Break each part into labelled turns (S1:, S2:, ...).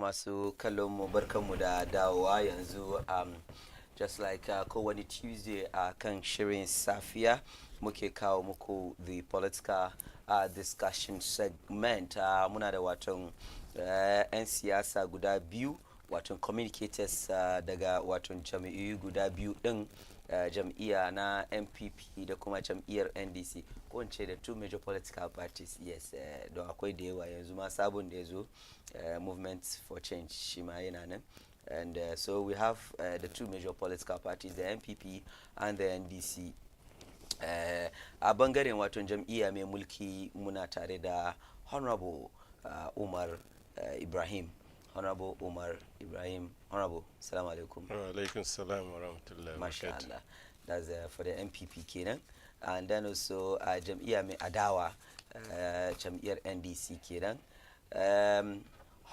S1: Masu kallon mu barkanmu da dawowa yanzu just like kowane Tuesday kan Tsarin Safiya muke kawo muku the political discussion segment. Muna da watan 'yan siyasa guda biyu, watan communicators daga watan jam'iyyu guda biyu din, jam'iyya na MPP da kuma jam'iyyar NDC, ko in ce da two major political parties. Yes, don akwai da yawa yanzu ma sabon da ya zo, movement for change shi ma yana nan. And so we have the two major political parties, the MPP and the NDC. A bangaren wato jam'iyya mai mulki muna tare da Honorable Umar Ibrahim. Honorable Umar Ibrahim. Honorable, assalamu alaikum.
S2: Wa alaikum salam wa rahmatullahi wa barakatuh.
S1: Mashallah. That's for the MPP kenan. And then also jam'iyya mai adawa, jam'iyyar NDC kenan.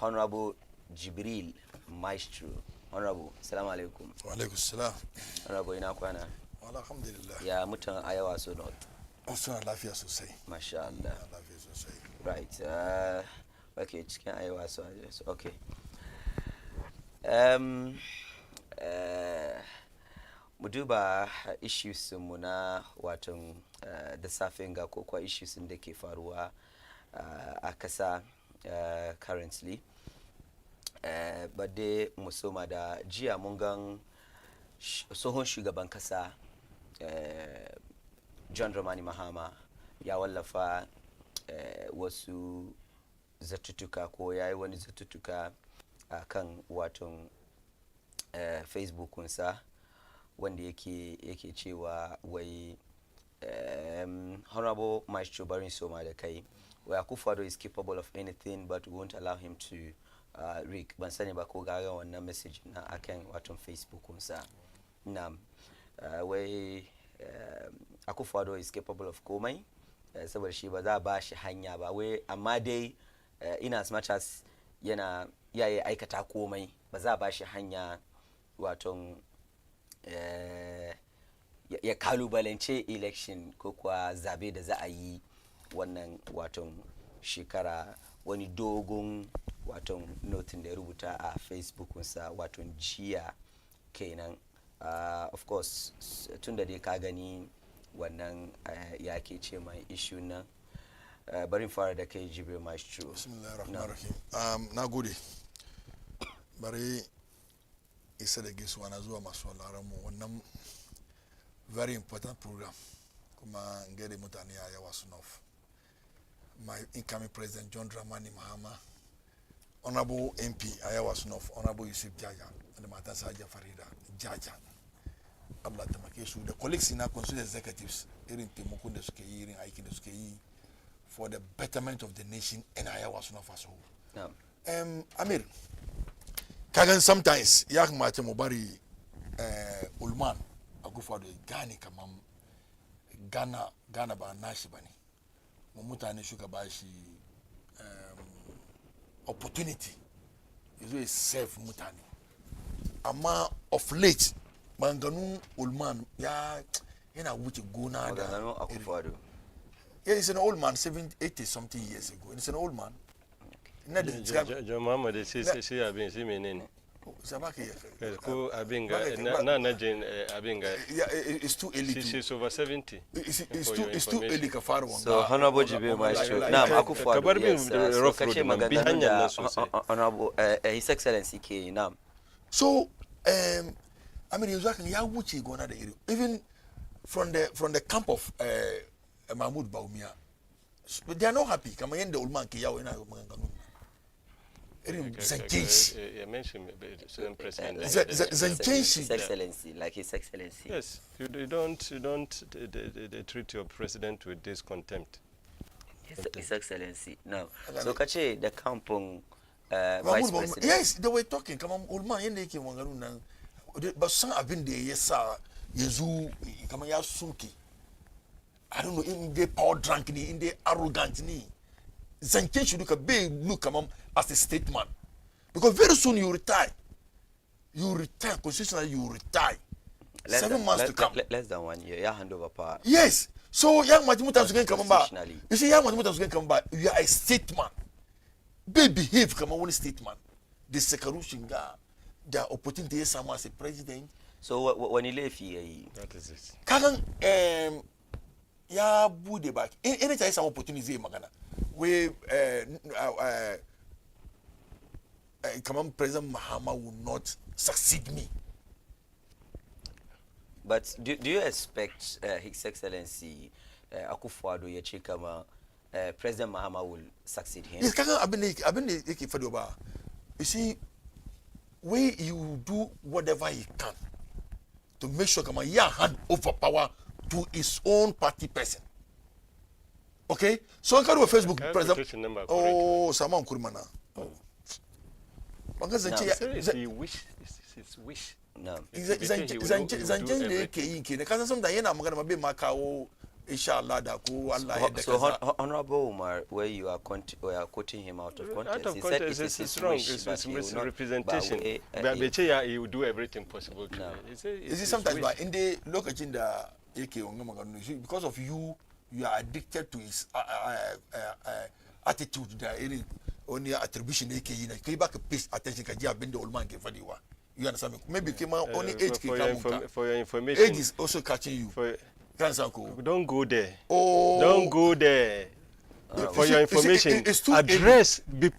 S1: Honorable Jibril Maestro. Honorable, assalamu alaikum.
S3: Wa alaikum salam.
S1: Honorable, ina kwana?
S3: Alhamdulillah.
S1: Ya mutan Ayawa so not?
S3: Suna lafiya sosai.
S1: Masha Allah.
S3: Lafiya sosai.
S1: Right. Okay, cikin Ayawa so okay. Mu duba issues mu na watan da safin ga ko kwa issues da ke faruwa a kasa currently. But dai musoma da jiya mun gan tsohon shugaban kasa John Dramani Mahama ya wallafa wasu zattutuka, ko ya yi wani zattutuka a kan watan Facebookunsa, wanda yake cewa wai Honorable Maestro barin soma da kai, wai Akufo-Addo is capable of anything but we won't allow him to Rick. Ban sani ba ko gaga wannan message na akan watan Facebookunsa. Nam wai Akufo-Addo is capable of komai, saboda shi ba za ba shi hanya ba wai, amma dai in as much as yana ya aikata komai, ba za ba shi hanya waton ya kalubalance election ko kuwa zabe da za a yi wannan waton shekara. Wani dogon waton notin da ya rubuta a Facebookunsa waton jiya kenan. Of course tun da dai ka gani wannan ya ke ce mai issue nan, barin fara da kai Jibril Maestro.
S3: Bismillahirrahmanirrahim. Na gode. Bari isa da gaisuwa na zuwa masu mu wannan very important program, kuma ngere mutane a yawa sunof. My incoming president John Dramani Mahama, Honorable MP Ayawa Sunof, Honorable Yusuf Jaja, and the Matasa Farida Jaja. Allah Tamakesu, the colleagues in our council executives, Erin Timokunda Skei, Erin Aikin Skei, for the betterment of the nation and Ayawa Sunof as whole. Amir, Kagan sometimes, Yak Mate Mobari Ulman, Akufo-Addo, Ghani Kamam, Ghana ba Nashibani. Mutane shuka ba shi opportunity yazo ya save mutane, amma of late maganganu Ulman yana wuce gona da
S1: Akufo-Addo.
S3: Yeah, he's an old man, 80 something years ago. He's an old man.
S2: John Muhammad sai abin shi menene?
S3: Sabaki
S2: ko abin ga na jin abin ga.
S3: Yeah, it's too early.
S2: She's over 70.
S3: It's too early ka fara wannan.
S1: So Honorable Jibril Maestro, na'am, Akufo-Addo, yes, so kace magana da Honorable His Excellency ke na'am.
S3: So I mean yanzu kan ya wuce gona da iri, even from the camp of Mahmoud Bawumia, they are not happy kamar yanda Ulman ke yawo yana maganganu.
S1: His Excellency, like His Excellency.
S2: Yes, you don't they treat your president with this contempt.
S1: His Excellency. No. So kache the kampung vice president.
S3: Yes, they were talking. Come on, Ulman yende yake maganganu nan. Ba san abin da ya sa yanzu kamar ya sunki. I don't know, in the power drunk ni, in the arrogant ni. Zanke should look as a statesman. Because very soon you retire. You retire, constitutionally you retire. 7 months to come.
S1: Less than 1 year, hand over power.
S3: Yes. So young Matimuta is going to come back. You see, young Matimuta is going to come back. You are a statesman. Be behave come on statesman. The Sekarushin the opportunity is someone as a president.
S1: So when you leave here,
S2: That is it.
S3: Kagan ya bude back. Anytime some opportunity magana. We come on, President Mahama will not succeed me.
S1: but do you expect His Excellency Akufo-Addo Yechikama, President Mahama will succeed him?
S3: Yes, Kagan Abene. You see, when you do whatever he can to make sure Kama ya hand over power to his own party person. Okay? So I can do a Facebook president. Oh, Saman Kurmana. Oh.
S2: It's his wish. It's his wish.
S1: No. So Honorable Umar, where you are quoting him out of context,
S2: Out of
S1: he
S2: context,
S1: said
S2: it's wrong. It's misrepresentation. But he will do everything possible to.
S1: No.
S3: Is it sometimes but in the local agenda because of you are addicted to his attitude that only attribution AK back pays attention been the old man gave you understand me? Maybe came out only 8K
S2: for your information.
S3: Age is also catching you.
S2: Don't go there.
S3: Oh,
S2: don't go there. For your information,
S3: address,
S2: be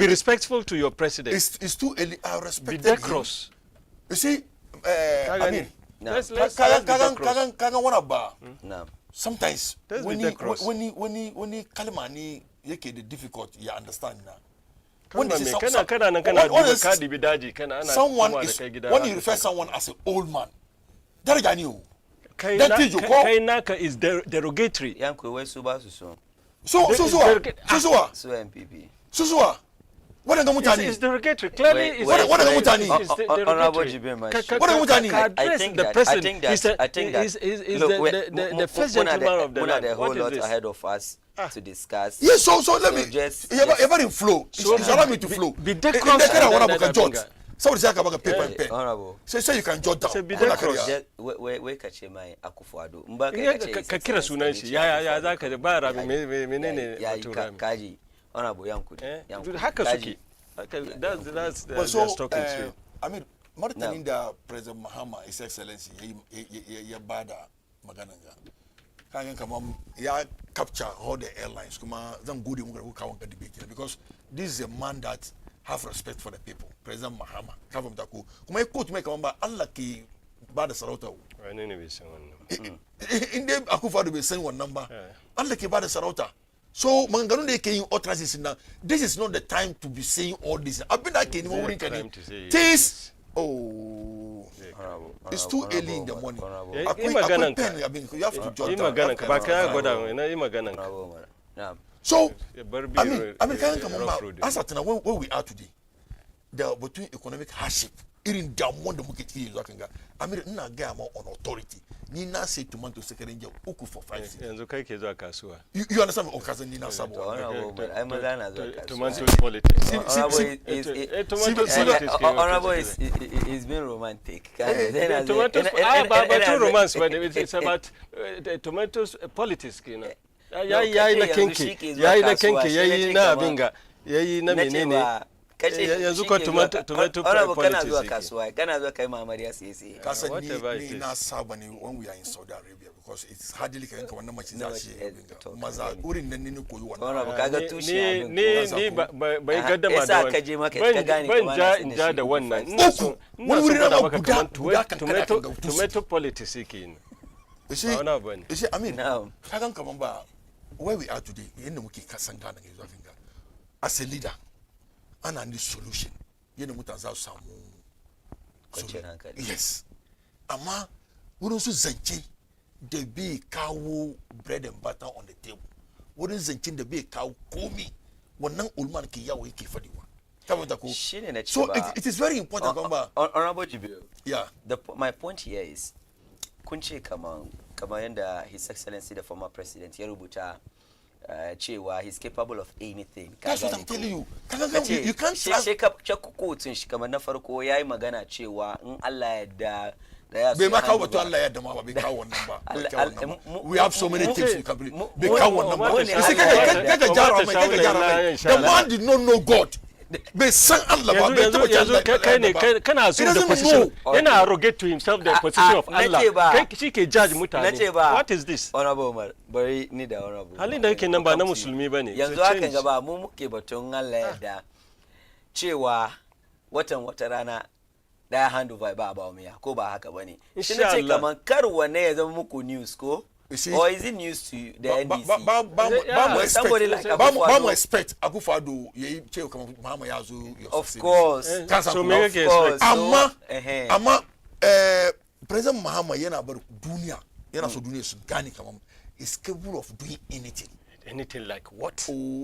S2: respectful to your president.
S3: It's too early. I respect
S2: Be decorous.
S3: You see, I mean,
S2: let's
S1: no.
S3: Sometimes when he Kalimani yake the difficult, you understand now. When you refer someone as an old man, that you
S2: Kainaka is derogatory.
S3: So
S1: MPP.
S3: What are Mutani?
S2: It's derogatory. Clearly,
S3: what are Mutani?
S1: I think that
S2: the first gentleman of the land.
S1: A whole lot ahead of us to discuss.
S3: Yes, so let me just everybody flow. It's allow me to flow.
S2: Be decorous.
S3: Somebody say about paper and pen.
S1: Honorable.
S3: Say you can jot down.
S1: Where catch my Akufo-Addo.
S2: Kakira sunanshi. Ya zaka ba rabi menene
S1: kaji. Honorable Yankud.
S2: Haka suke. That's talking to.
S3: I mean, Martin the President Mahama, His Excellency, ya bada magananga. Kagan kama ya capture all the airlines. Kuma zan gode mu ga kawanga debate because this is a man that have respect for the people. President Mahama. Kafam tako. Kuma ya quote make kama Allah ki bada sarauta.
S2: Wani ne bai san wannan.
S3: Inde Akufo-Addo bai san wannan ba. Allah ki bada sarauta. So manganun da yake yin utterances now, this is not the time to be saying all this. Abin da ake neman wurin ka ne. This it's too early in the morning. Akwai pen you have to jot down.
S2: Ba kai gwada ina yi maganan ka.
S3: So I mean kan kaman ba asatana where we are today. The between economic hardship irin damuwan da muke ciki yanzu kan ga Amir ina ga ma on authority ni na say tomato sakarin jau uku for 5 cents
S2: yanzu kai ke zuwa kasuwa
S3: you understand me okasan ni na sabo
S1: ai maza na zuwa kasuwa
S2: tomato politics
S1: honorable is being romantic
S2: tomatoes but romance but it's about tomatoes politics you know yayi na kinki yayi na abinga yayi na menene yanzu ko tomato
S1: kana zuwa kasuwa kana zuwa kai mamariya sai
S3: kasan ni na saba ne when we are in Saudi Arabia because it's hardly kan ka wannan mace za shi maza urin nan ne koyi wannan
S1: kaga tushe
S2: ni bai gaddama da wannan ban ja da wannan ina so da maka kaman tomato politics yake ne
S3: you see I mean kagan kaman ba where we are today yanda muke kasan Ghana yanzu afinga as a leader ana need solution yadda mutane za su samu yes amma wurin su zance da bai kawo bread and butter on the table wurin zancen da bai kawo komi wannan ulman ke yawo yake fadiwa so it is very important
S1: honorable Jibril
S3: yeah
S1: my point here is kun ce kaman kamar yadda His Excellency the former president ya rubuta cewa he's capable of anything.
S3: That's what I'm telling you. You can't
S1: trust. Shi kotun shi kamar na farko yayi magana cewa in Allah ya da
S3: bai ma kawo batu Allah ya dama ba bai kawo wannan ba. We have so many things we can believe. Bai kawo wannan ba. Sai kaga jara mai the man did not know God. Bai san Allah ba bai taba
S2: yanzu kai ne kana so the position yana arrogate to himself the position of Allah kai shi ke judge mutane. What is this?
S1: Honorable Umar bari ni da honorable
S2: halin da yake nan ba na musulmi bane.
S1: Yanzu haka gaba mu muke batun Allah ya da cewa wata rana da hand over ba mu ya ko ba haka bane. Shi ne ce kaman kar wanne ya zama muku news ko? Or is it news to the NDC?
S3: Ba mu expect Akufo-Addo yayi cewa kamar Muhammad ya zo.
S1: Of course.
S2: So me yake expect?
S3: Amma President Muhammad yana bar duniya yana so duniya su gane kamar is capable of doing anything.
S2: Anything like what?
S3: So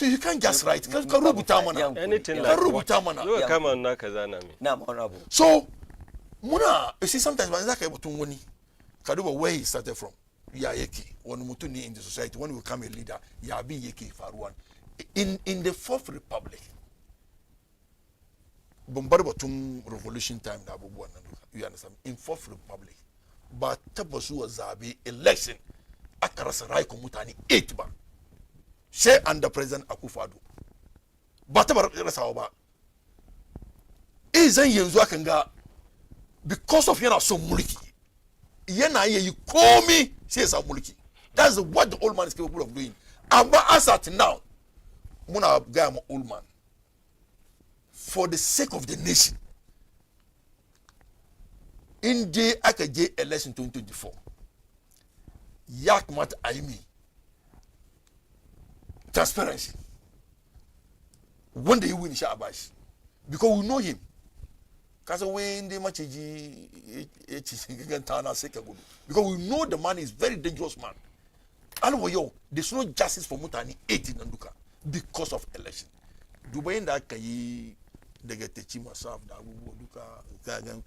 S3: you can't just write. Ka rubuta mana.
S2: Anything like what?
S3: Ka rubuta mana.
S2: Look kama na kaza na mi.
S1: Na honorable.
S3: So muna you see sometimes when zaka yi batun wani Kaduba where he started from. Ya yake wani mutum ne in the society when we become a leader ya bi yake faruwa. In the Fourth Republic bombar batun revolution time da abubuwan nan you understand in Fourth Republic ba taba zuwa zabe election aka rasa rayukan mutane 8 ba sai under President Akufo-Addo ba taba rasawa ba zan yanzu akan ga because of yana son mulki yana yi komi sai sa mulki. That's what the old man is capable of doing. Amma as at now muna ga ma old man for the sake of the nation in the aka je election 2024 ya kamata a yi transparency wanda ya win sha a bashi because we know him. Kasa when the maciji because we know the man is very dangerous man. Alwayo, there's no justice for Mutani 18 Nanduka because of election. Dubai da kai daga Techima Saf da abubuwa duka kagan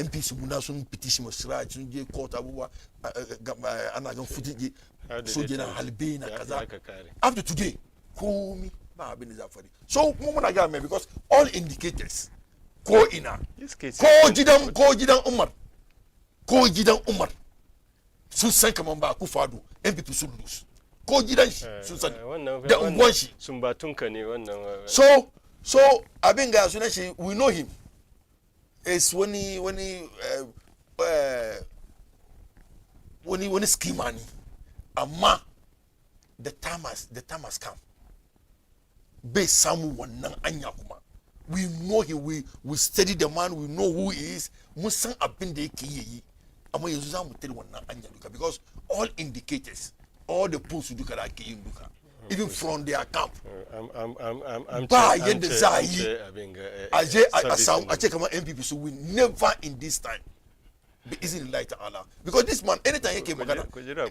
S3: MPs muna sun petition masraj sun je court abubuwa ana gan footage soje na halbe na kaza. After today, komi ba abin da zafari. So mu muna ga me because all indicators ko ina ko gidan Umar sun san kaman ba Akufo-Addo MPP sun lose ko gidan shi sun san da unguwan shi
S2: sun batunka ne wannan
S3: so abin ga sunan shi we know him is wani schema ne amma the time has come bai samu wannan anya kuma. We know him, we study the man, we know who he is. Mun san abin da yake yi. Amma yanzu za mu tare wannan anya duka because all indicators, all the polls duka da ake yin duka, even from their camp. Ba yadda za a yi a ce kamar MPP so we never in this time be easy in light Allah because this man anytime yake magana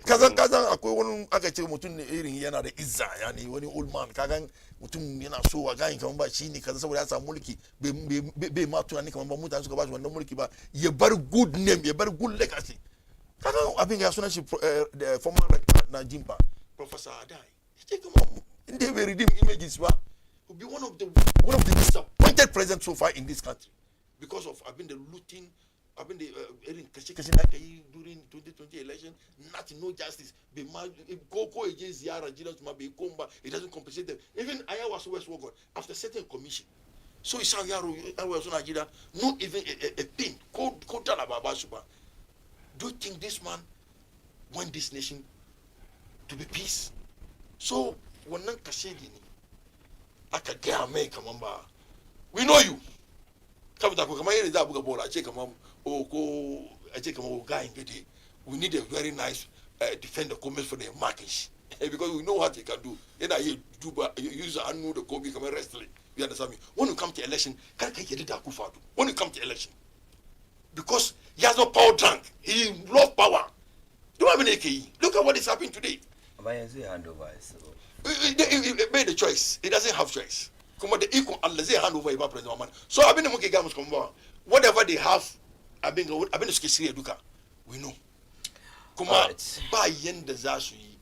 S3: kazan akwai wani aka ce mutum ne irin yana da izza yani wani old man kagan mutum yana so a gani kamar ba shi ne kaza saboda ya samu mulki bai ma tunani kamar ba mutane suka ba shi wannan mulki ba ya bar good name ya bar good legacy kagan abin ya sunan shi former na Jimpa Professor Adai yake kuma inda bai redeem images ba will be one of the disappointed presidents so far in this country because of abin the looting abin da irin kashe-kashe da aka yi during 2020 election nothing, no justice bai ma ko ya je ziyara gidansu ma bai koma ba it doesn't compensate them even Ayawa West Wogon after setting commission so isa yaro suna gida not even a pin ko dala ba su ba. Do you think this man want this nation to be peace? So wannan kashe ne aka gaya mai kaman ba we know you kamar ko kamar yadda za a buga bola a ce kamar we need a very nice defender coming for the markings because we know what he can do. Use a know the Kobe come wrestling. You understand me? When you come to election, can't get it Akufo-Addo. When you come to election, because he has no power drunk, he loves power. Do you have an AKE? Look at what is happening today. He made the choice. He doesn't have choice. Come on, the equal unless they hand over Iba President. So I've been the Muki Gamus come whatever they have. I've been to Skisi Eduka. we know kuma ba yanda za su yi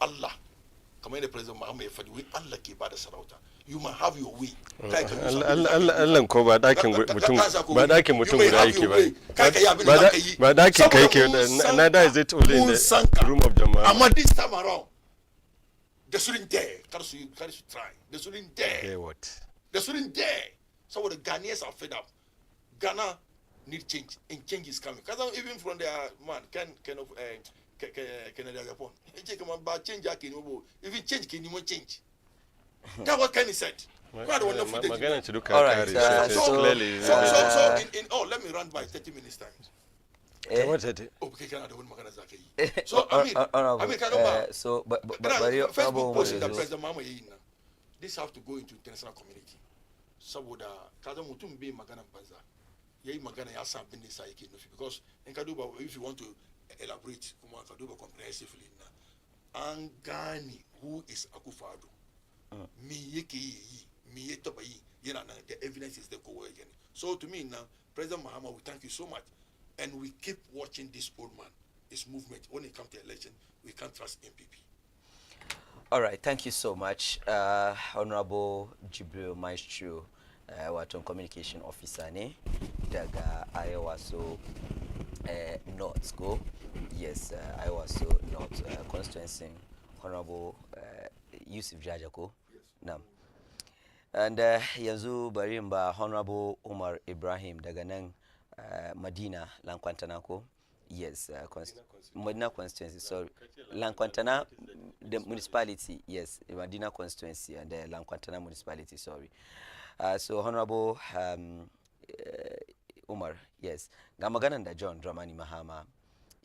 S3: Allah kamar yadda president Muhammad ya faɗi wai Allah ke bada sarauta you might have your way
S2: Allah ko ba dakin mutum guda yake ba dakin kai ke na da zai tole the room of jama'a
S3: amma this time around they shouldn't dare kar su try they shouldn't dare they shouldn't dare saboda Ghanaians are fed up. Ghana need change and change is coming because even from their man can of Canada Japan change even change can you change that what Kenny said.
S2: All
S3: right,
S2: so
S3: let me run by 30 minutes time.
S1: So
S3: President Mama this have to go into international community. Saboda kaza mutum be magana banza yayi magana ya san bin sai yake nufi because in ka duba if you want to elaborate kuma ka duba comprehensively na an gane who is Akufo-Addo me yake yi me ya taba yi yana nan the evidence is there go again. So to me now President Mahama, we thank you so much and we keep watching this old man, his movement. When it comes to election we can't trust MPP.
S1: All right, thank you so much, Honorable Jibril Maestro, wato communication officer ne daga Iowa so North go. Yes, Iowa so North constituency. Honorable Yusuf Jajako. Yes. Nam. And yanzu bari ba Honorable Umar Ibrahim daga nan Madina Lankwantana ko. Yes, Medina constituency, sorry. Lankwantana, the municipality, yes, Medina constituency and the Lankwantana municipality, sorry. So, Honorable Umar, yes. Gamagana da John Dramani Mahama,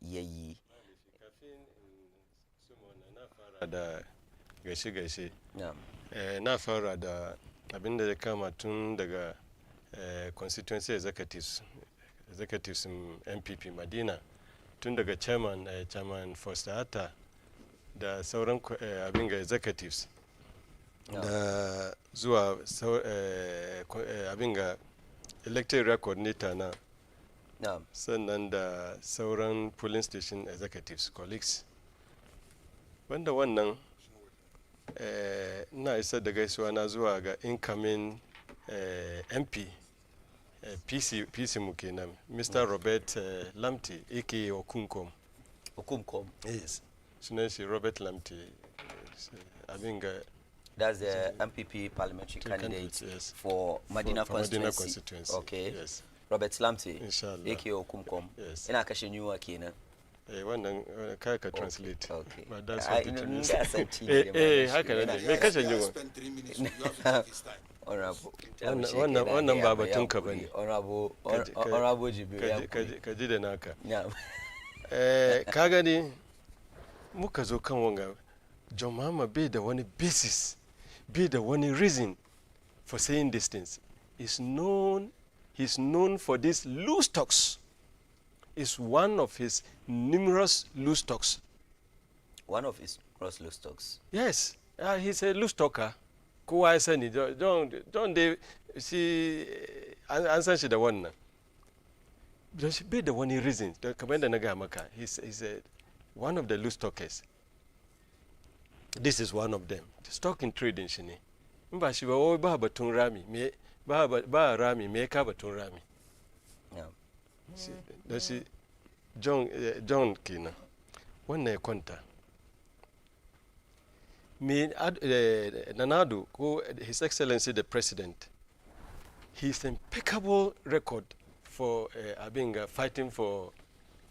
S1: yeyi.
S2: Da gaishe-gaishe. Na fara da abinda ya kama tun daga constituency executives MPP Madina. Tun daga chairman Foster Hatta da sauran abin ga executives da zuwa abin ga elected coordinator na sannan da sauran polling station executives colleagues wanda wannan na isa da gaisuwa na zuwa ga incoming MP PC mu kenan Mr. Robert Lamte aka Okumkom. Yes. Sunan shi Robert Lamte.
S1: That's the MPP parliamentary candidate
S2: yes.
S1: for Madina constituency. Okay.
S2: Yes.
S1: Robert Lamte aka Okumkom.
S2: Yes.
S1: Ina kashe nyuwa kenan.
S2: Wannan kai ka translate.
S1: Okay.
S2: But that's what it means. Haka ne. Me kashe nyuwa. Wannan ba batun ka bane.
S1: Honorable Jibril
S2: ka ji da naka. Ka gani muka zo kan wanga John Mahama bai da wani basis, bai da wani reason for saying these things. He's known for these loose talks. It's one of his numerous loose talks.
S1: One of his numerous loose talks?
S2: Yes. He's a loose talker. Kowa ya sani don dai shi an san shi da wannan don shi bai da wani reason kamar yadda na gaya maka he's one of the loose talkers. This is one of them. Stock in trading shi ne in ba shi ba ba batun rami ba rami me ka batun rami don shi John kenan wannan ya kwanta Nanado, His Excellency the President, his impeccable record for fighting for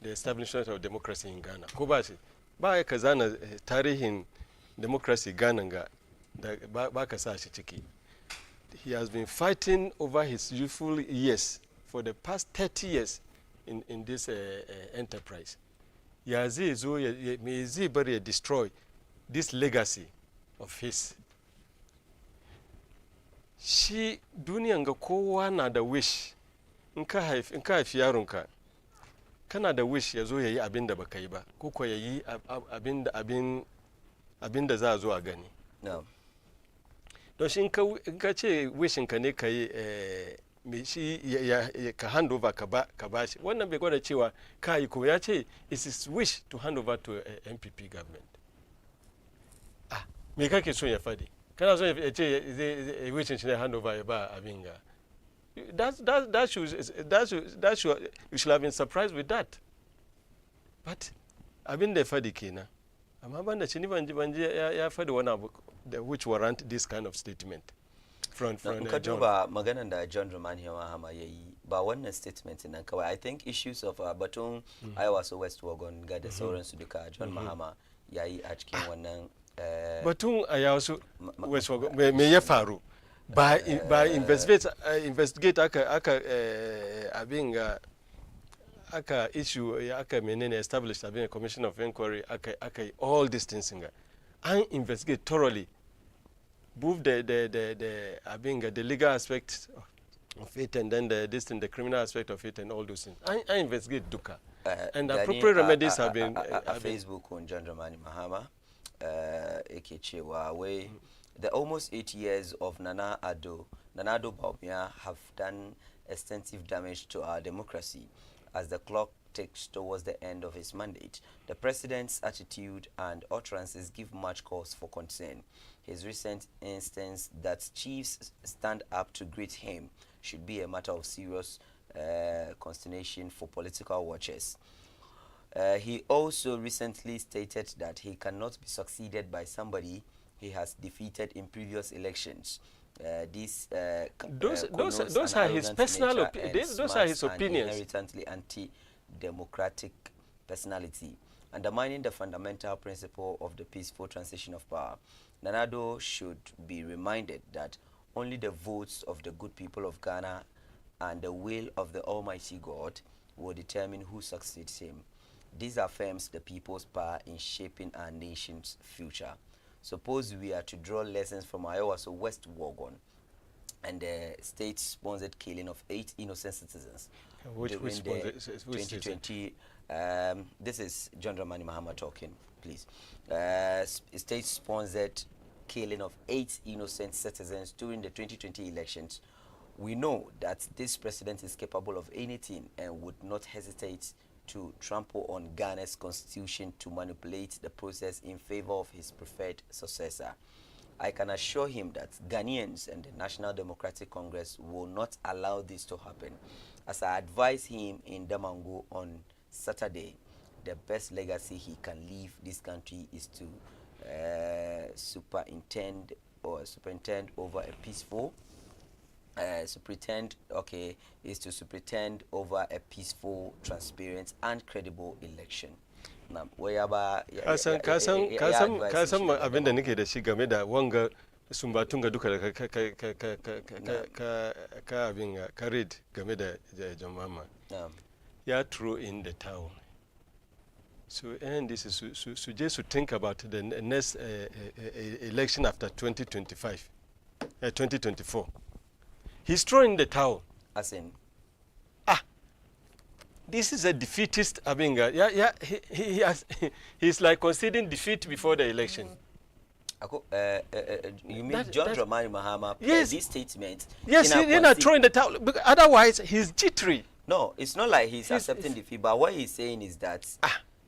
S2: the establishment of democracy in Ghana. Ko ba shi ba ya ka zana tarihin democracy Ghana ga ba ka sa shi ciki. He has been fighting over his youthful years for the past 30 years in this enterprise. Ya zai zo me zai bari ya destroy this legacy of his. Shi duniyan ga kowa na da wish in ka haifi yaronka kana da wish ya zo ya yi abin da baka yi ba ko ya yi abin da za a zo a gani.
S1: No.
S2: Don shi in ka ce wishinka ne ka yi me shi ya ka hand over ka ba shi wannan bai gwada cewa kai ko ya ce it's his wish to hand over to a MPP government. Me kake so ya fadi kana so ya ce wish shi ne hand over ya ba abin ga that should you should have been surprised with that, but abin da ya fadi kenan amma ban da shi ni ban ji ya fadi wani abu which warrant this kind of statement from
S1: ka duba maganan da John Dramani Mahama ya yi ba wannan statement nan kawai. I think issues of batun Iowa so West Wagon ga da sauransu duka John Mahama ya yi a cikin wannan
S2: batun Iowa so West Wagon me ya faru ba investigate aka abin ga aka issue aka menene established abin commission of inquiry aka all these things and investigate thoroughly both the abin ga the legal aspect of it and then the criminal aspect of it and all those things. I investigate duka and appropriate remedies have been
S1: Facebook on John Dramani Mahama ake cewa wai the almost 8 years of Nana Addo Bawumia have done extensive damage to our democracy as the clock ticks towards the end of his mandate. The president's attitude and utterances give much cause for concern. His recent instance that chiefs stand up to greet him should be a matter of serious consternation for political watchers. He also recently stated that he cannot be succeeded by somebody he has defeated in previous elections. Those
S2: are his personal opinions. Those are his opinions.
S1: Inherently anti-democratic personality, undermining the fundamental principle of the peaceful transition of power. Nanado should be reminded that only the votes of the good people of Ghana and the will of the Almighty God will determine who succeeds him. This affirms the people's power in shaping our nation's future. Suppose we are to draw lessons from Iowa so West Wagon and the state-sponsored killing of 8 innocent citizens
S2: which
S1: during the
S2: 2020.
S1: This is John Dramani Mahama talking, please. State-sponsored killing of 8 innocent citizens during the 2020 elections. We know that this president is capable of anything and would not hesitate to trample on Ghana's constitution to manipulate the process in favor of his preferred successor. I can assure him that Ghanaians and the National Democratic Congress will not allow this to happen. As I advised him in Damango on Saturday, the best legacy he can leave this country is to superintend over a peaceful superintend over a peaceful, transparent and credible election.
S2: Kasan abin da nake da shi game da wanga sumbatun ga duka da ka abin ka read game da John Mahama ya throw in the town. So and this is suggest to think about the next election after 2024. He's throwing the towel.
S1: As in?
S2: This is a defeatist Abinga. Yeah, he's like conceding defeat before the election.
S1: You mean John Dramani Mahama?
S2: Yes.
S1: This statement?
S2: Yes, he's not throwing the towel. Otherwise, he's jittery.
S1: No, it's not like he's accepting defeat. But what he's saying is that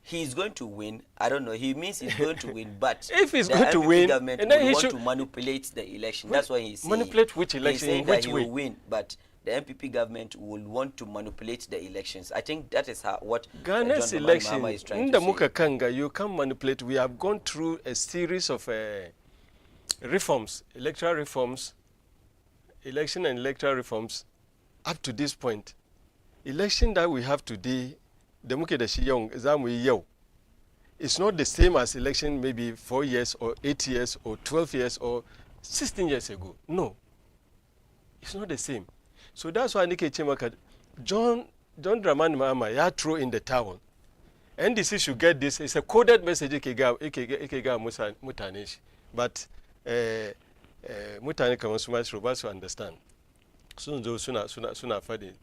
S1: he's going to win. I don't know. He means he's going to win, but
S2: if he's going to win,
S1: government and then he want to manipulate the election. That's why he's saying.
S2: Manipulate which election?
S1: He's saying
S2: in which
S1: that he
S2: way?
S1: will win, but the MPP government will want to manipulate the elections. I think that is what
S2: Ghana's
S1: John
S2: election.
S1: Mahama is trying to say.
S2: Kanga, you can manipulate. We have gone through a series of reforms, electoral reforms, election and electoral reforms, up to this point. Election that we have today, the muke da shi yau zamu yi yau. It's not the same as election maybe 4 years or 8 years or 12 years or 16 years ago. No, it's not the same. So that's why Nike Chemaka, John Dramani Mahama, ya throw in the towel. NDC should get this. It's a coded message ikega mutane shi. But mutane kamar su ma su ba su understand. Sun zo suna fadi.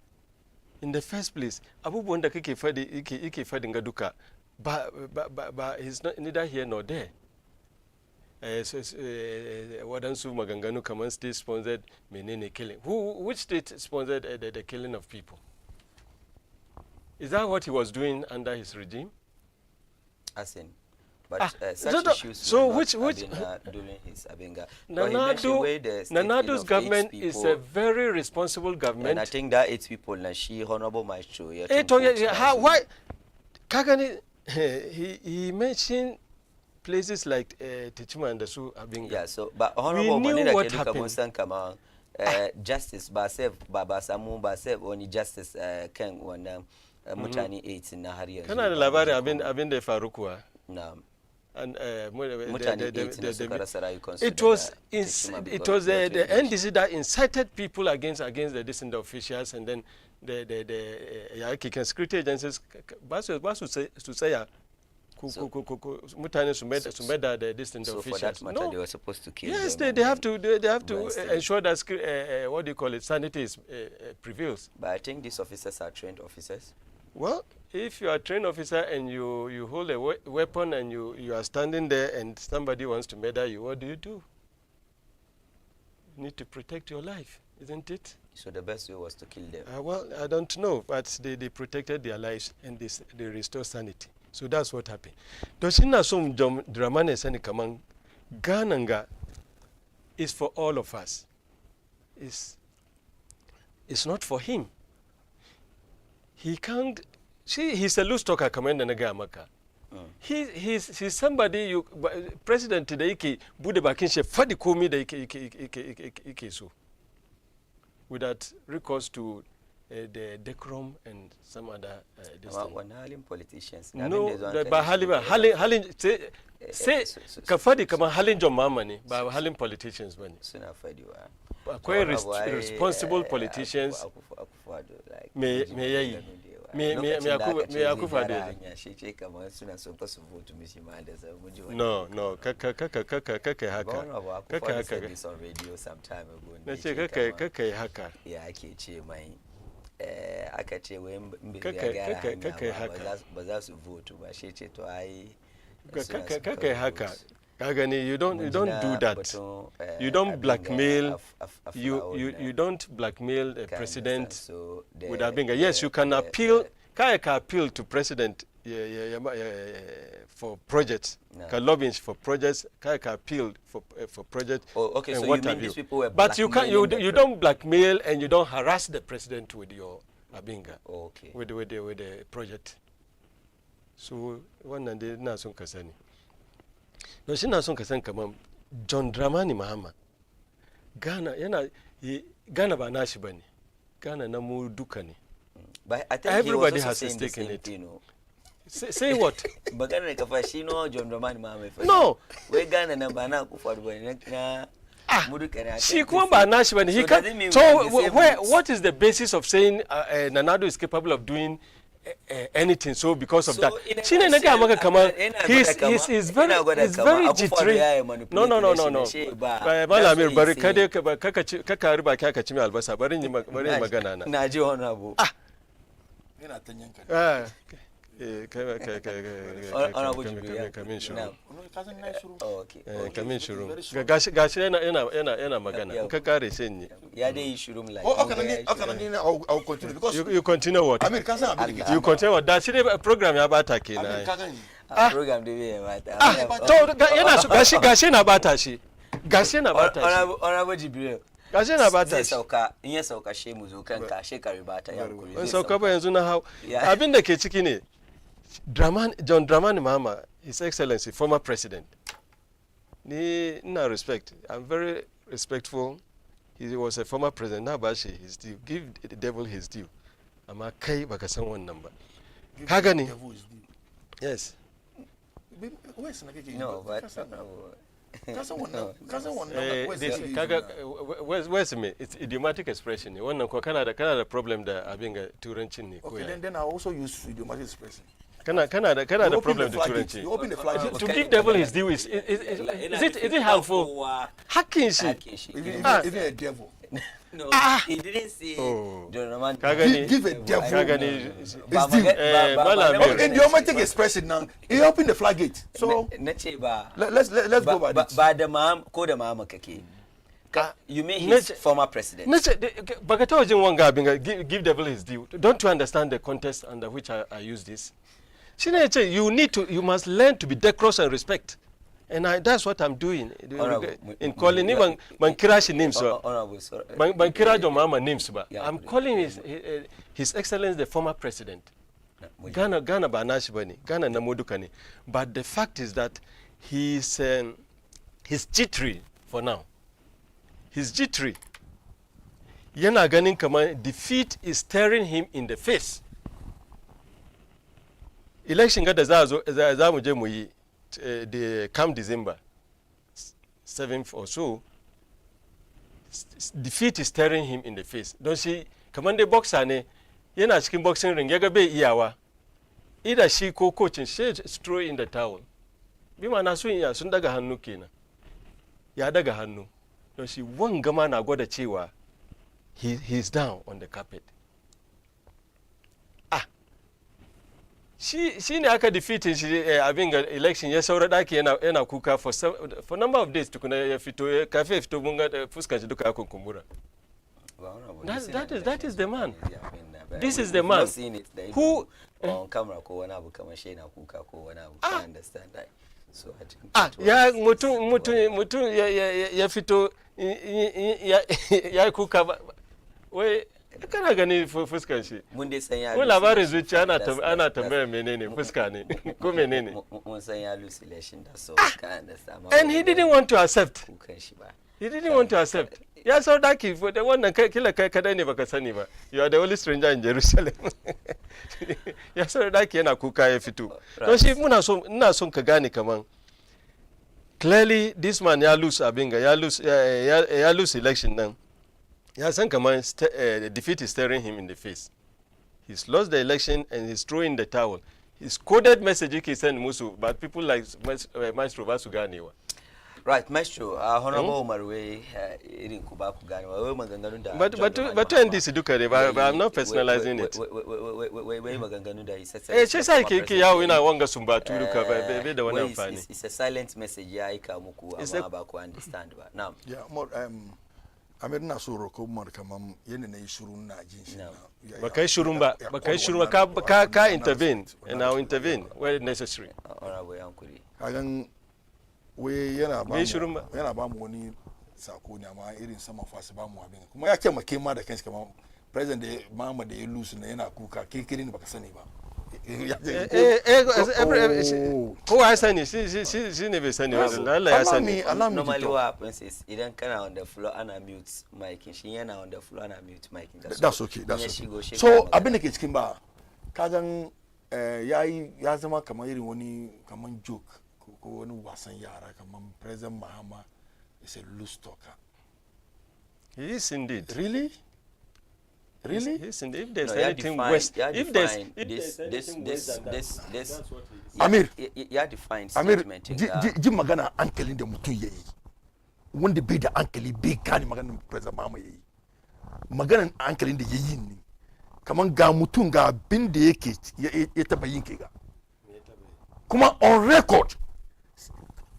S2: In the first place, abubuwan da kake fadin ga duka ba he's not neither here nor there. waɗansu maganganu kamar state sponsored menene killing. Which state sponsored the killing of people? Is that what he was doing under his regime?
S1: As in, but such issues
S2: so
S1: were
S2: which
S1: not during his Abenga.
S2: Nanado's government is a very responsible government.
S1: And I think that it's people na she honorable maestro.
S2: Why? Kagani, he mentioned places like Tichuma and Dasu Abenga.
S1: Yeah, so but honorable
S2: we knew what happened.
S1: Justice Basev Babasamu Basev only justice Ken one mutani 8 na har yanzu.
S2: Kana da labari abin da ya faru kuwa?
S1: Na'am.
S2: And
S1: mutane 8 na suka rasa rayukansu.
S2: It was the NDC that incited people against the dissident officials, and then the security agencies ba su tsaya mutane su mai da the dissident officials.
S1: So for that matter, they were supposed to kill
S2: yes,
S1: them.
S2: they have to ensure that what do you call it, sanity prevails.
S1: But I think these officers are trained officers.
S2: Well, if you are a trained officer and you hold a weapon and you are standing there and somebody wants to murder you, what do? You need to protect your life, isn't it?
S1: So the best way was to kill them.
S2: Well, I don't know, but they protected their lives and they restored sanity. So that's what happened. Doshina som dramane sani kamang Gananga is for all of us. It's not for him. He can't. He's a loose talker. Commander Nagamaka. He's somebody. President today bude bakinshe fadi komi da ike so. Without recourse to the decorum and some other
S1: halin politicians.
S2: No, ba halin say kafadi kama halin John Mahama ne ba halin politicians bane.
S1: Suna fadi wa.
S2: Akwai responsible politicians. Me yayi. Me akufa da
S1: ya shi ce kamar suna so ka su vote mishi ma da sai mu ji wani.
S2: No kaka haka.
S1: Kaka haka this on radio some time ago.
S2: Na ce kaka haka.
S1: Ya ake ce mai aka ce wai kaka haka ba za su vote ba shi ce to ai
S2: kaka haka. Kagani, you don't do that. You don't blackmail. You don't blackmail the president with Abenga. Yes, you can appeal. Kaya appeal to president for projects. Can lobbying for projects. Kaya appeal for projects.
S1: Oh, okay. So you mean these people were
S2: but you don't blackmail and you don't harass the president with your Abenga.
S1: Okay.
S2: With the project. So one and the na sun kasani. No, shi na son ka san kaman John Dramani Mahama. Ghana ba nashi bane. Ghana na mu duka ne.
S1: But I think
S2: everybody has a stake in it. Say what?
S1: Bagana ka fa shi no John Dramani Mahama fa.
S2: No.
S1: We Ghana na ba na ku faru bane na mu duka ne.
S2: Shi kuma ba nashi bane. He can. So what is the basis of saying Nanado is capable of doing anything? So because of that, shine na ga maka kamar he's very jittery. No. Malamir bari kade kaka riba kaka ci mai albasa bari magana na.
S1: Na ji wani abu.
S3: Ina tanyanka.
S2: Kamin shuru.
S1: Okay.
S2: Kamin shuru. Gashi yana magana. In ka kare sai ni.
S1: Ya dai shuru like.
S3: I'll continue because
S2: you continue what?
S3: Amir ka san abin
S2: you continue what? Da shi ne program ya bata kenan.
S1: Program da bai bata.
S2: To yana so gashi na bata shi. Gashi na bata shi.
S1: Honorable Jibril.
S2: Gashi na bata shi.
S1: In ya sauka she mu zo kanka she kare bata ya kuri.
S2: In sauka ba yanzu na hau. Abin da ke ciki ne John Dramani Mahama, His Excellency, former president. I'm very respectful. He was a former president. Now, bashi his due. Give the devil his due. Amma kai baka san wannan ba. Ka gani? Yes.
S1: No, but
S2: where's me? It's idiomatic expression. Wannan ko kana da problem da abin ga turancin ne ko.
S3: Okay, then I also use idiomatic expression.
S2: Kana da problem da turanci.
S3: You open the flag.
S2: To give devil his due is it harmful? Hakkin shi.
S3: Even a devil.
S1: No, he didn't say John
S3: Give a devil.
S2: It's
S3: deep. Okay, the romantic expression now. He opened the floodgate. So let's go by this.
S1: By the mom, call the mama keke. You mean his former president?
S2: Give devil his due. Don't you understand the context under which I use this? You must learn to be decorous and respect. And that's what I'm doing in calling him Mankirashi names. Mankirajo Mama names. I'm calling his Excellency the former president. Ghana Banashibani, Ghana Namodukani. But the fact is that he's jittery for now. He's jittery. Yana Ganin Kaman, defeat is staring him in the face. Election got the the come December 7th or so, defeat is staring him in the face. Don't see, command the boxer ne, yena chicken boxing ring, yaga be iyawa. Either she coach and she throw in the towel. Bima na swing ya sundaga hannu kena. Ya daga hannu. Don't see one gamana got a chiwa. He's down on the carpet. She ne aka defeating having an election ya saura daki yana kuka for number of days tukuna ya fito cafe fito bunga fuskan shi duka akon kumbura. That is the man. This is the man who
S1: on camera ko wani abu kamar shi yana kuka ko wani abu. I understand that. So
S2: I think ya mutum ya fito ya kuka wai kana gani fuskan shi
S1: mun dai san ya
S2: ko labarin zuciya ana tambaya menene fuska ne ko menene
S1: mun san ya lose election da so ka understand
S2: and he didn't want to accept ya sau daki for the wannan kila kai kadai ne baka sani ba you are the only stranger in Jerusalem ya sau daki yana kuka ya fito don shi ina son ka gane kaman clearly this man ya lose abinga ya lose election nan. Yeah, the defeat is staring him in the face. He's lost the election and he's throwing the towel. His coded message he sent Musu, but people like Maestro Vasuganiwa.
S1: Right, Maestro, Honorable Marwe, in Kuba Kuganiwa,
S2: but to end this, but I'm not personalizing it.
S1: It's a silent message. I understand. Now,
S3: yeah, more. Amerina soro ko mar kamam yene ne shurun na jin shi
S2: bakai shurun ka intervene and I'll intervene where necessary.
S3: Kagan we yana ba mu wani sako ne amma irin sama fasi ba mu abin kuma ya ce make ma da kanshi kamar president da mama da ya lose ne yana kuka kirin baka sani ba.
S2: Who I sani she never sani Allah ya sani.
S1: Normally what happens is idan kana on the floor ana mute mic shi yana on the floor ana mute mic.
S3: That's okay. So abin da ke cikin ba kagan ya zama kamar irin wani kamar joke ko wani wasan yara kamar President Mahama is a loose talker.
S2: He is indeed.
S3: Really?
S2: Yes, and if there's anything worse, if there's
S1: this
S3: Amir,
S1: ya define statement.
S3: Ji magana hankalin da mutum yayi. Wanda bai da hankali bai gane maganar President Mahama yayi. Maganar hankalin da yayi ne. Kaman ga mutum ga abin da yake ya taba yin ke ga. Kuma on record.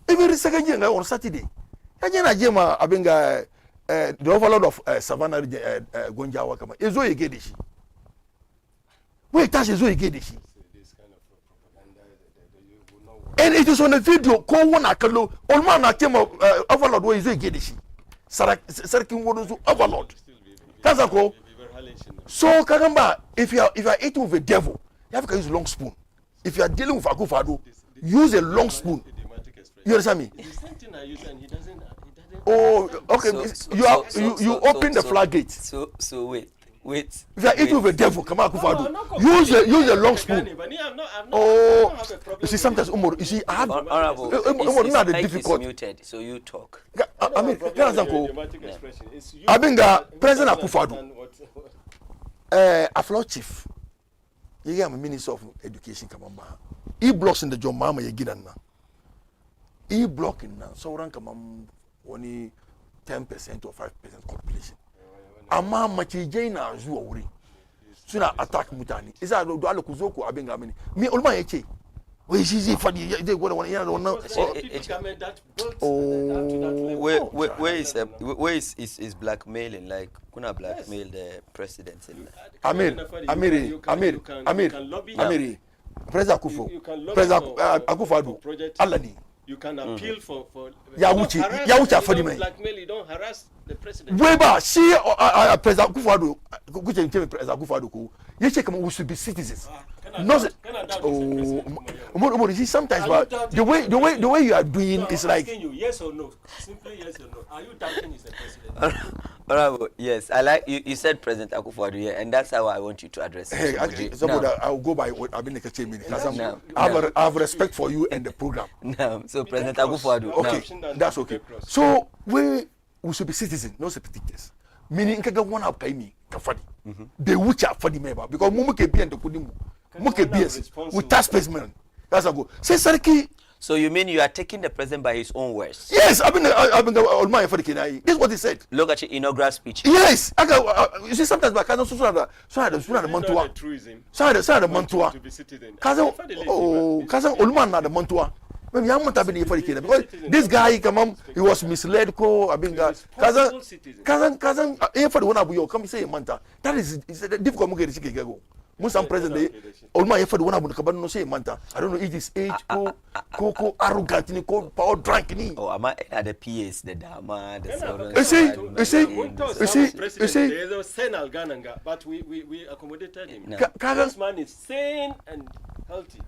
S3: Every second year on Saturday. Ya na je ma abin ga the overlord of Savannah Gonjawa kama ezo yege de shi wait tash ezo yege de shi and it is on the video ko wona kallo on man na came overlord wey ezo yege de shi sarkin wodo zu overlord kaza ko so kagamba if you are eating with a devil you have to use long spoon if you are dealing with Akufo-Addo use a long spoon you understand me. Oh, okay. You open the floodgate.
S1: So wait.
S3: If you are eating with a devil, come on, Akufo-Addo. Use a long spoon. Oh, you see sometimes you see I have
S1: honorable.
S3: Not the difficult.
S1: Muted, so you talk.
S3: I mean, President Akufo-Addo, Afro chief. You am Minister of Education. Come on, he blocks in the John Mama Yegidan na. He blocking now. So rank only 10% or 5% completion. amma macijai na zuwa wuri suna attack mutane isa da Allah ku zo ku abin ga mini me ulma yake wai shi zai fadi zai gwada wani yana da wannan
S1: where is blackmailing, like kuna blackmail the president in
S3: Amiri President Akufo-Addo Allah ne
S2: you can appeal for
S3: ya wuce afadi mai
S2: blackmail, you don't harass the president.
S3: Wai ba shi President Akufo-Addo kuke ce President Akufo-Addo ko yace kamar we should be citizens. No, see sometimes but the way you are doing is like
S2: yes or no, simply yes or no. Are you doubting he's the president?
S1: Honorable, yes, I like you said President Akufo-Addo here, and that's how I want you to address it.
S3: Hey, I'll go by what I've been because I have respect for you and the program.
S1: No, so President Akufo-Addo.
S3: Okay, that's okay. So we should be citizens, not spectators. Meaning, nkaga one up kai mi kafadi. They wucha afadi meba because mu muke biyan da kudi mu. Muke biyan with taxpayers money. That's a go. Say Sarki.
S1: So you mean you are taking the president by his own words?
S3: Yes, I've been on my for the Kenai. This is what he said.
S1: Look at your inaugural speech.
S3: Yes, you see sometimes by Kazan so the Mantua. So the Mantua. Kazan Ulman na the Mantua. Maybe I'm not having for the Kenai because this guy he was misled ko abinga. Kazan for the one abu yo come say Manta. That is difficult mo get go. Musam president Olma yefa the one abu kabano no say Manta. I don't know if this age ko arrogant ni ko power drunk ni.
S1: Oh, am I at the PS the dama the
S3: you see
S2: there's a senal gananga but we accommodated him.
S3: This
S2: man is sane and healthy.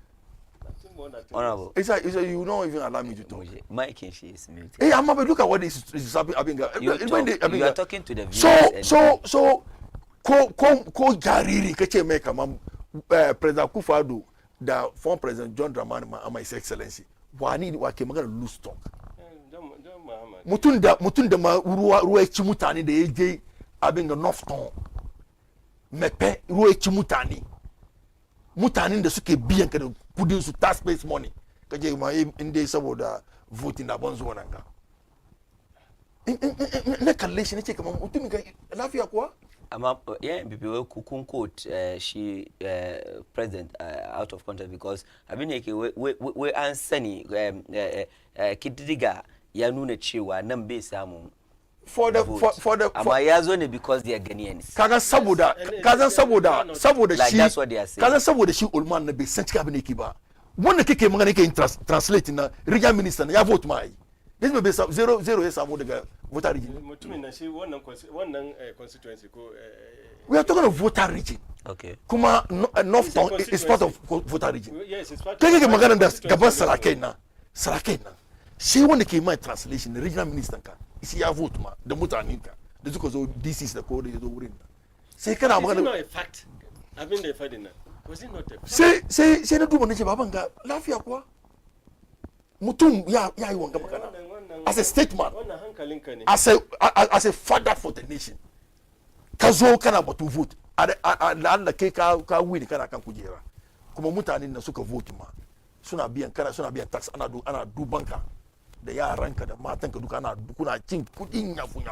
S1: Honorable,
S3: it's like you don't even allow me to talk.
S1: Mike and she is muted.
S3: Hey, I'm look at what is happening.
S1: You are talking to the viewers.
S3: So ko jariri kace mai kaman President Akufo-Addo da former President John Dramani Mahama His Excellency wani wa ke magana loose talk mutun da ma ruwa ya ci mutane da ya je abin ga Northton mepe ruwa ya ci mutanen da suke biyan ka da kudin su taxpayers money kaje ma inda saboda voting da ban zuwa nan ga na kalle shi nace kaman mutumin ga lafiya kuwa
S1: amma people were kukun quote she president out of context because abin yake we an sani kidiga ya nuna cewa nan bai samu
S3: for the
S1: amma ya zo ne because they are Ghanaians
S3: kaga saboda
S1: like
S3: shi
S1: that's what they are saying
S3: kaga saboda shi Ulman na bai san cika abin yake ba wanda kake magana yake translate na regional minister ya vote mai this may be 0 ya samu daga voter region
S2: mutumin na shi wannan constituency ko
S3: we are talking of voter region
S1: okay
S3: kuma Northton is part of voter region
S2: yes it's part
S3: kake magana da gaban sarakai na shi wanda ke mai translation na regional minister ka shi ya vote ma da mutanen ka da suka zo DCs da ko da zo wurin sai kana magana
S2: no a fact abin da ya fadi na was it not a fact
S3: sai na duba nace baban ga lafiya kuwa mutum ya yi wanga magana as a statesman
S2: wannan hankalinka ne
S3: as a father for the nation ka zo kana batu vote Allah kai ka win kana kan kujera kuma mutanen da suka vote ma suna biyan tax ana duban ka da yaranka da matanka duka kuna cin kudin yafu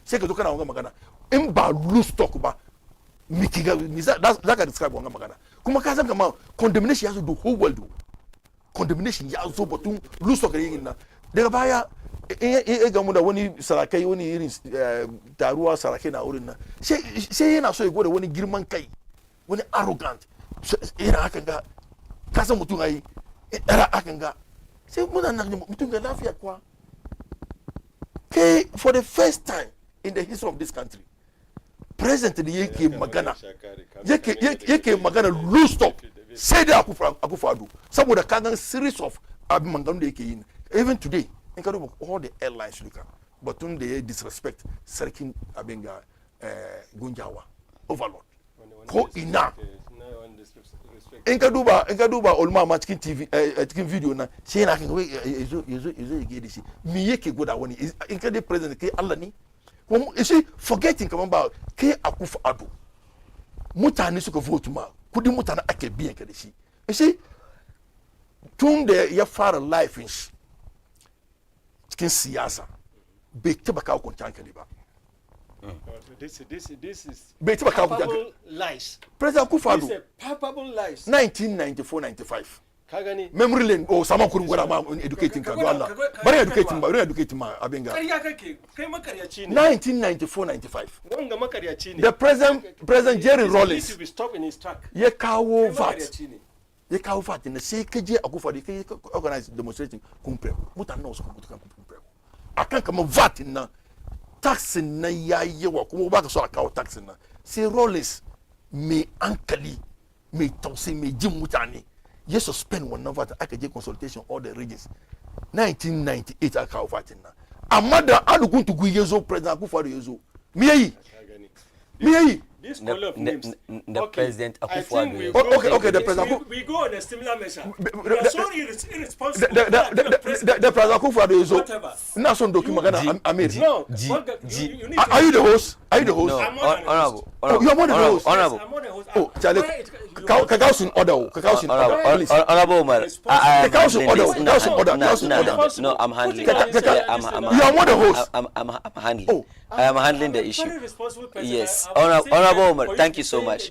S3: sai ka zo kana wanga magana in ba loose talk ba mikiga za ka describe wanga magana kuma ka san kamar condemnation ya zo the whole world condemnation ya zo batun loose talk yin nan daga baya in ga mu da wani sarakai wani irin taruwa sarakai na wurin nan sai yana so ya gwada wani girman kai wani arrogant yana hakan ga ka san mutum ai era hakan ga sai muna nan mutum ga lafiya kuwa kai for the first time in the history of this country president da yake magana loose talk sai da Akufo-Addo saboda kagan series of abin magana da yake yi even today in ka duba all the airlines duka batun da ya disrespect sarkin abin ga gunjawa overlord ko ina in ka duba Olma ma cikin TV cikin video na sai yana kan yazo ya gede shi me yake gwada wani in ka dai president kai Allah ne kuma shi forgetting kaman ba kai Akufo-Addo mutane suka vote ma kudin mutane ake biyan ka da shi shi tun da ya fara life shi cikin siyasa bai taba kawo kwanciyar hankali ba
S2: This is
S3: palpable
S2: lies.
S3: President Akufo-Addo.
S2: This is palpable lies.
S3: 1994-95.
S2: Kagani.
S3: Memory lane. Oh, someone couldn't go around educating. But educating my Abenga. 1994-95. The President Jerry Rawlings.
S2: To be stopped in his track.
S3: Ye kawo VAT. Ye kawo VAT. Ne se keje Akufo-Addo organize demonstration kumpre. Muta no so kumpre. Akan kama VAT na tax na yaye wa kuma ba ka so akawo tax na. Se Rawlings me ankali me tausi me jim mutane. Ye suspend one VAT aka je consultation all the regions. 1998 akawo VAT na. Amada alugun to gu yezo President Akufo-Addo yezo. Me yi.
S2: This color of names.
S1: The President Akufo-Addo.
S3: Okay, the President.
S2: We go on a similar measure. We are so irresponsible.
S3: The President Akufo-Addo is
S2: whatever.
S3: Nason Dokimagana Amir.
S2: No.
S3: Are you the host? Are you the host?
S1: No, honorable.
S3: You are more the host.
S1: Honorable.
S3: Oh, Charlie. Kakao in order. Please.
S1: Honorable Umar.
S3: Kakao in order.
S1: No, I'm handling.
S3: You are more the host.
S1: I'm handling. Oh. I am handling the issue. Yes, Honorable Umar, thank you so much.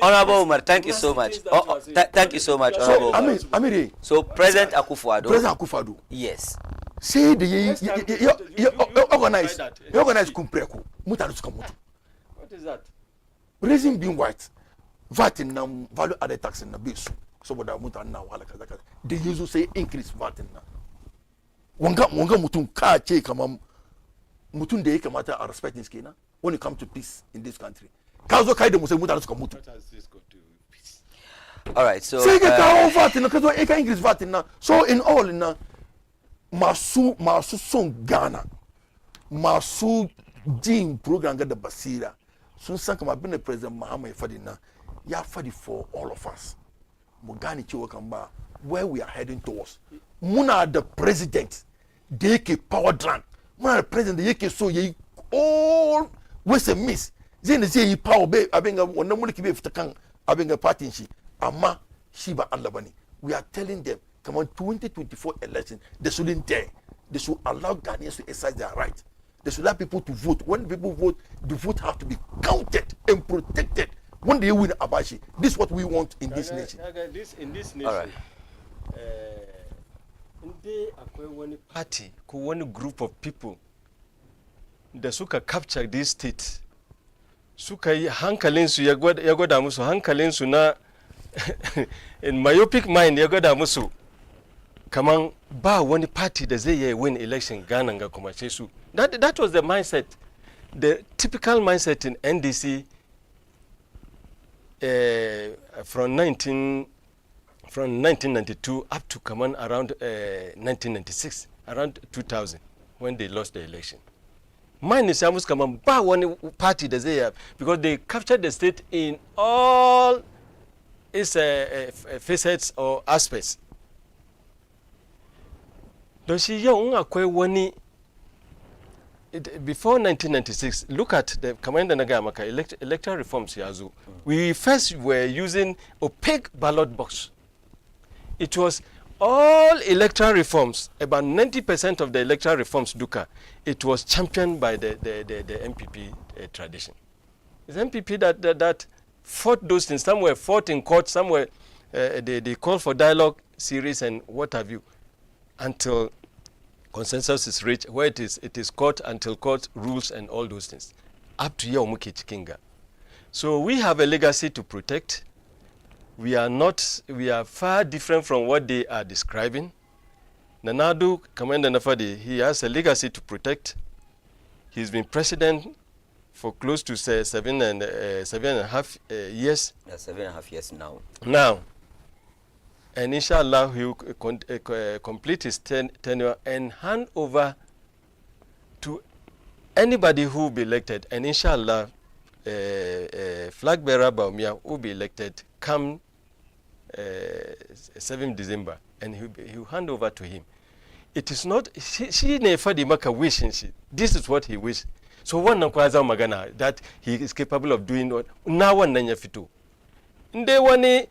S1: Honorable Umar, thank you so much. Thank you so much, Honorable Umar. So President Akufo-Addo. Yes.
S3: Say the you organize kumpreko.
S2: What is that?
S3: Reason being white, VAT in value added tax in the base. So what I want now, they usually say increase VAT in now. Wanga mutum ka che kama mutum da yake mata are respecting skina when it comes to peace in this country. Kazo kai da mutum mutane suka mutu.
S1: All right, so
S3: say get our VAT in kazo e ka increase VAT in now. So in all in masu son Ghana. Masu jin program ga da basira. Sun san kama bin President Muhammad Fadi na ya fadi for all of us. Mu gane cewa kan ba where we are heading towards. Muna the president da yake power drunk. Muna the president da yake so yayi all ways and miss. Zai ne zai yi power be abenga wannan mulki bai fita kan abenga party shi amma shi ba Allah bane. We are telling them come on 2024 election they shouldn't dare. They should allow Ghanaians to exercise their right. They should allow people to vote. When people vote, the vote have to be counted and protected. When they win Abashi, this is what we want in this nation.
S2: In this nation.
S1: All right.
S2: One party, one group of people da suka capture this state suka yi hankalinsu ya gwada musu hankalinsu na in myopic mind ya gwada musu kaman ba wani party da zai yi win election Ghana ga kuma sai su that was the mindset, the typical mindset in NDC from 1992 up to come on around 1996, around 2000 when they lost the election. Mine is almost come on ba one party that they have because they captured the state in all its facets or aspects. Don shi yau akwai wani before 1996, look at the Commander Nagamaka electoral reforms yazu. We first were using opaque ballot box. It was all electoral reforms, about 90% of the electoral reforms, Duka, it was championed by the MPP tradition. It's MPP that fought those things. Some were fought in court, some were, they called for dialogue series and what have you, until consensus is reached, where it is court until court rules and all those things. Up to Yaumuki Chikinga. So we have a legacy to protect. We are far different from what they are describing. Nanadu, Commander Nafadi, he has a legacy to protect. He's been president for close to 7.5 years.
S1: Yeah, 7.5 years now.
S2: Now, and inshallah, he will complete his tenure and hand over to anybody who will be elected. And inshallah, flag bearer Baumia will be elected come 7 December, and he will hand over to him. It is not, she never make a wish, this is what he wished. So one nakwaza magana that he is capable of doing what now one nanya fitu. Nde wani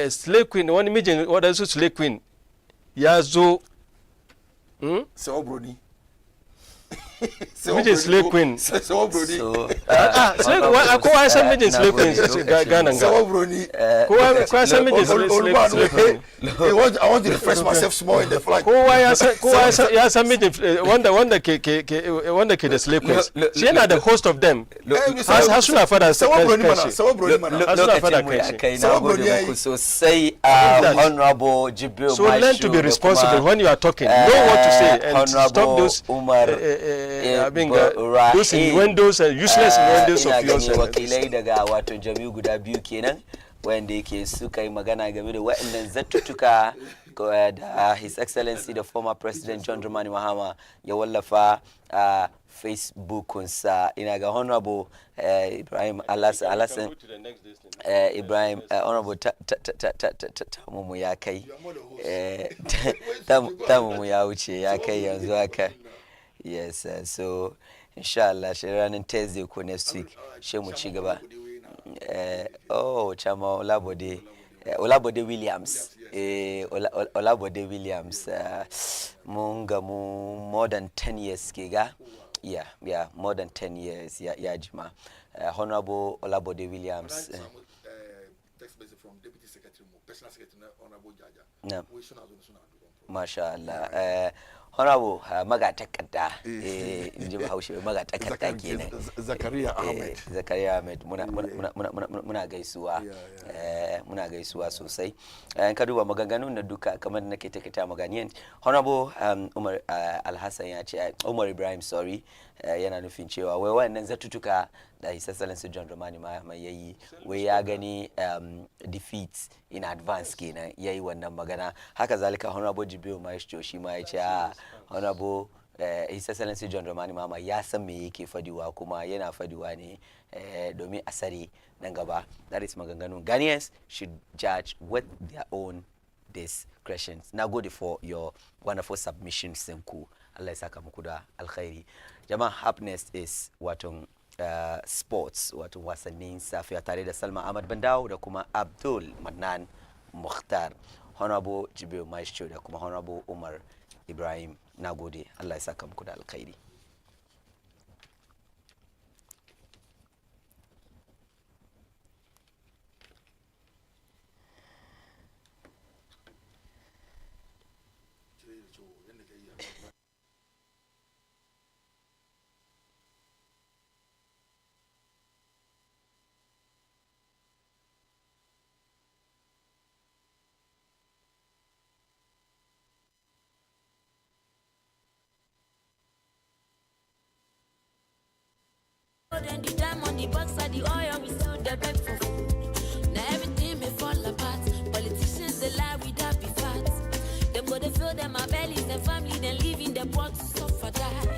S2: slave queen, one imagine what else slave queen. Yazo
S3: so brody.
S2: Mijin slay queen.
S3: Sawa Brody.
S2: Slay kowa san mijin slay queen Ghana ga.
S3: Sawa Brody.
S2: Kowa san mijin slay queen.
S3: I want to refresh myself small in the flight.
S2: Kowa ya san mijin wanda ke da slay queens. Shi yana da host of them. Har suna fada
S3: Sawa Brody mana. Sawa Brody mana.
S2: Lokacin mu ya
S1: kai na gode muku sosai honorable Jibril
S2: So learn to be responsible when you are talking. Know what to say and stop those those innuendos and useless innuendos of yours.
S1: Wakilai daga wato jami'u guda biyu kenan wanda yake suka yi magana game da waɗannan zattutuka da His Excellency the former President John Dramani Mahama ya wallafa a Facebookunsa. Ina ga Honorable Ibrahim Alasan Ibrahim Honorable tamu ya kai tamu ya wuce ya kai yanzu haka. Yes, so inshallah shi ranar Thursday ko next week shi mu ci gaba. Chama Olabode Williams. Olabode Williams. Mun gamu more than 10 years ke ga. Yeah, more than 10 years. Yeah, Jima. Honorable Olabode Williams.
S3: Text message from Deputy Secretary, Personal Secretary, Honorable Jaja.
S1: No. Mashallah. Honorable magatakarda inji Bahaushe magatakarda kenan
S3: Zakariya Ahmed.
S1: Zakariya Ahmed muna gaisuwa muna gaisuwa sosai. Ka duba maganganun na duka kamar nake take maganiyan Honorable Umar Alhassan ya ce Umar Ibrahim sorry yana nufin cewa wai wannan zatutuka da His Excellency John Dramani Mahama yayi wai ya gani defeat in advance kenan yayi wannan magana. Haka zalika Honorable Jibril Maestro shi ma ya ce Honorable His Excellency John Dramani Mahama ya san me yake fadiwa kuma yana fadiwa ne domin asari nan gaba. That is maganganun. Ghanaians should judge with their own discretions. Now go for your wonderful submission Senku. Allah ya saka muku da alkhairi. Jama'a happiness is wato sports wato wasannin safiya tare da Salma Ahmad Bandao da kuma Abdul Madnan Mukhtar. Honorable Jibril Maestro da kuma Honorable Umar Ibrahim. Nagode. Allah ya saka muku da alkhairi.
S4: Then the time on the box of the oil, we still the beg for food. Now everything may fall apart. Politicians they lie without be fat. Them go to fill them our bellies, their family, then leaving the poor to suffer that.